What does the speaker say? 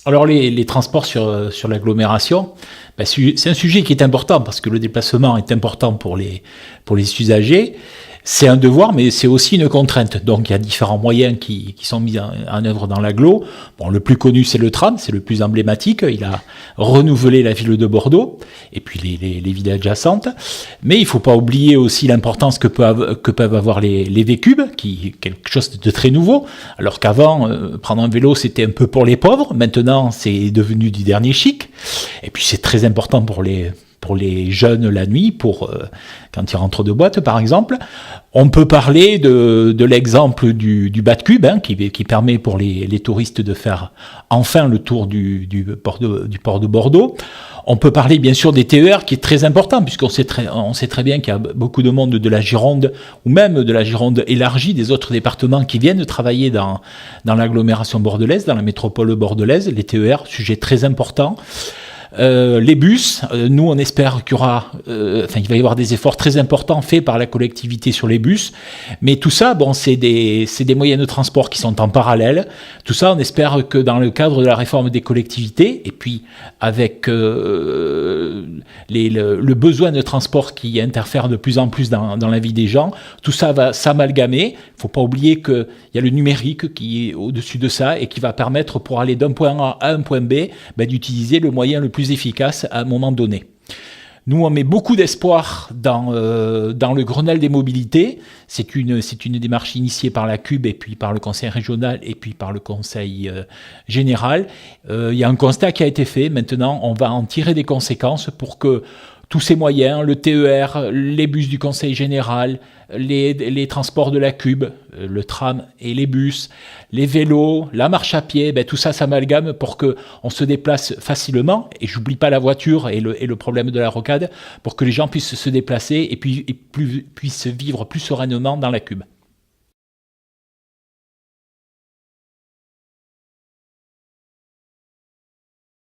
Alors les transports sur l'agglomération, c'est un sujet qui est important parce que le déplacement est important pour les usagers. C'est un devoir, mais c'est aussi une contrainte. Donc il y a différents moyens qui sont mis en œuvre dans l'agglo. Bon, le plus connu, c'est le tram, c'est le plus emblématique. Il a renouvelé la ville de Bordeaux et puis les villes adjacentes. Mais il ne faut pas oublier aussi l'importance que peuvent avoir les V-Cubes, qui est quelque chose de très nouveau. Alors qu'avant, prendre un vélo, c'était un peu pour les pauvres. Maintenant, c'est devenu du dernier chic. Et puis c'est très important pour les jeunes la nuit, quand ils rentrent de boîte par exemple. On peut parler de l'exemple du Bat-Cube, qui permet pour les touristes de faire enfin le tour du port de Bordeaux. On peut parler bien sûr des TER, qui est très important, puisqu'on sait très bien qu'il y a beaucoup de monde de la Gironde, ou même de la Gironde élargie, des autres départements qui viennent travailler dans l'agglomération bordelaise, dans la métropole bordelaise. Les TER, sujet très important. Les bus, nous on espère qu'il va y avoir des efforts très importants faits par la collectivité sur les bus, mais tout ça, c'est des moyens de transport qui sont en parallèle. Tout ça, on espère que dans le cadre de la réforme des collectivités, et puis avec le besoin de transport qui interfère de plus en plus dans la vie des gens, tout ça va s'amalgamer. Il ne faut pas oublier qu'il y a le numérique qui est au-dessus de ça et qui va permettre, pour aller d'un point A à un point B, d'utiliser le moyen le plus efficace à un moment donné. Nous, on met beaucoup d'espoir dans le Grenelle des mobilités. C'est une démarche initiée par la CUB et puis par le conseil régional et puis par le conseil général. Il y a un constat qui a été fait. Maintenant, on va en tirer des conséquences pour que tous ces moyens, le TER, les bus du conseil général, les transports de la CUB, le tram et les bus, les vélos, la marche à pied, tout ça s'amalgame pour qu'on se déplace facilement. Et j'oublie pas la voiture et le problème de la rocade, pour que les gens puissent se déplacer et puis puissent vivre plus sereinement dans la CUB.